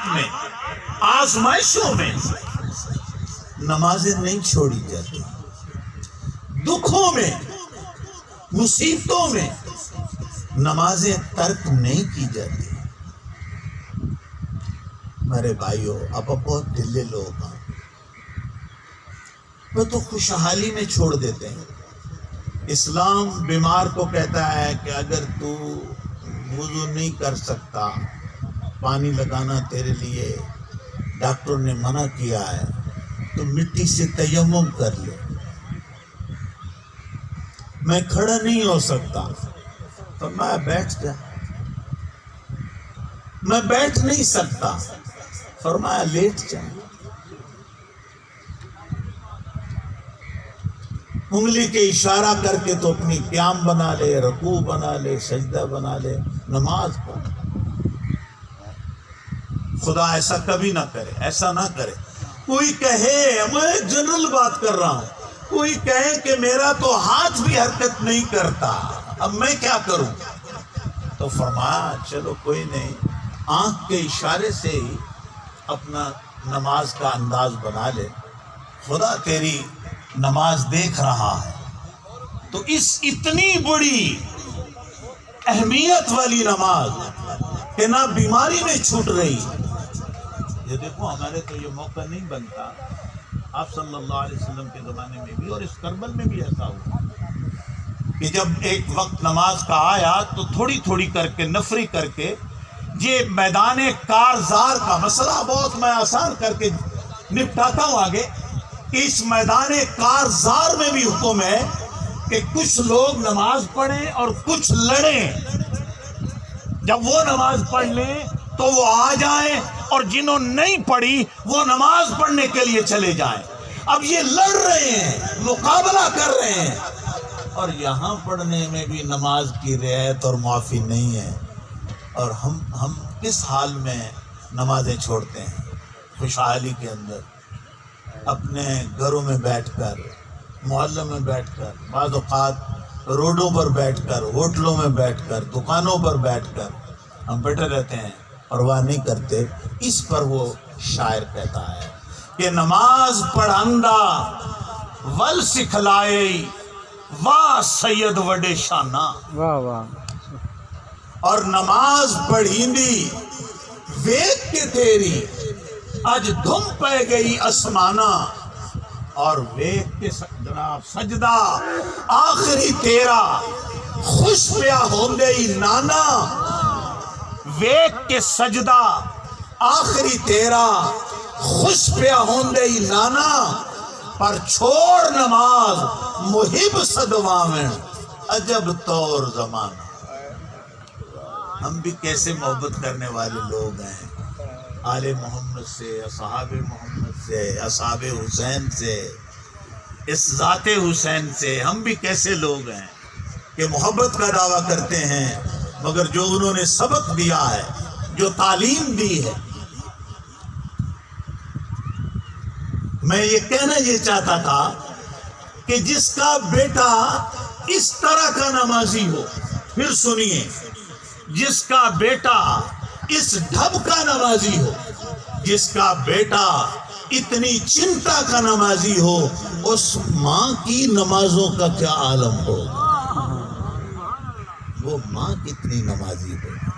امتحانات میں، آزمائشوں میں نمازیں نہیں چھوڑی جاتی، دکھوں میں، مصیبتوں میں نمازیں ترک نہیں کی جاتی۔ میرے بھائیوں، اب بہت ڈھیلے لوگ ہیں، وہ تو خوشحالی میں چھوڑ دیتے ہیں۔ اسلام بیمار کو کہتا ہے کہ اگر تو وضو نہیں کر سکتا، پانی لگانا تیرے لیے ڈاکٹر نے منع کیا ہے، تو مٹی سے تیمم کر لے۔ میں کھڑا نہیں ہو سکتا، تو میں بیٹھ جا۔ میں بیٹھ نہیں سکتا، فرمایا لیٹ جا۔ انگلی کے اشارہ کر کے تو اپنی قیام بنا لے، رکوع بنا لے، سجدہ بنا لے، نماز پڑھ۔ خدا ایسا کبھی نہ کرے، ایسا نہ کرے۔ کوئی کہے، میں جنرل بات کر رہا ہوں، کوئی کہے کہ میرا تو ہاتھ بھی حرکت نہیں کرتا، اب میں کیا کروں؟ تو فرمایا چلو کوئی نہیں، آنکھ کے اشارے سے ہی اپنا نماز کا انداز بنا لے، خدا تیری نماز دیکھ رہا ہے۔ تو اس اتنی بڑی اہمیت والی نماز کہ نہ بیماری میں چھوٹ رہی۔ یہ دیکھو ہمارے تو یہ موقع نہیں بنتا، آپ صلی اللہ علیہ وسلم کے زمانے میں بھی اور اس کربل میں بھی ایسا ہوا کہ جب ایک وقت نماز کا آیا تو تھوڑی تھوڑی کر کے، نفری کر کے، یہ میدان کارزار کا مسئلہ بہت میں آسان کر کے نپٹاتا ہوں آگے، کہ اس میدان کارزار میں بھی حکم ہے کہ کچھ لوگ نماز پڑھیں اور کچھ لڑیں۔ جب وہ نماز پڑھ لیں تو وہ آ جائیں، اور جنہوں نہیں پڑھی وہ نماز پڑھنے کے لیے چلے جائیں۔ اب یہ لڑ رہے ہیں، مقابلہ کر رہے ہیں، اور یہاں پڑھنے میں بھی نماز کی رعایت اور معافی نہیں ہے۔ اور ہم کس حال میں نمازیں چھوڑتے ہیں؟ خوشحالی کے اندر، اپنے گھروں میں بیٹھ کر، محلوں میں بیٹھ کر، بعض اوقات روڈوں پر بیٹھ کر، ہوٹلوں میں بیٹھ کر، دکانوں پر بیٹھ کر ہم بیٹھے رہتے ہیں، پرواہ نہیں کرتے۔ اس پر وہ شاعر کہتا ہے کہ نماز پڑھندا ول سکھلائے واہ سید وڈے شانہ، واہ واہ، اور نماز پڑھیندی ویک کے تیری اج دھم پہ گئی اسمانہ، اور ویک کے جناب سجدہ آخری تیرا خوش پیا ہوندئی نانا، ویک کے سجدہ آخری تیرا خوش پیا ہوندئی نانا، پر چھوڑ نماز محب صدوامن عجب طور زمانہ۔ ہم بھی کیسے محبت کرنے والے لوگ ہیں آل محمد سے، اصحاب محمد سے، اصحاب حسین سے، اس ذات حسین سے۔ ہم بھی کیسے لوگ ہیں کہ محبت کا دعویٰ کرتے ہیں، مگر جو انہوں نے سبق دیا ہے، جو تعلیم دی ہے۔ میں یہ کہنا یہ چاہتا تھا کہ جس کا بیٹا اس طرح کا نمازی ہو، پھر سنیے، جس کا بیٹا اس ڈھب کا نمازی ہو، جس کا بیٹا اتنی چنتا کا نمازی ہو، اس ماں کی نمازوں کا کیا عالم ہوگا؟ وہ ماں کتنی نمازی ہوگی۔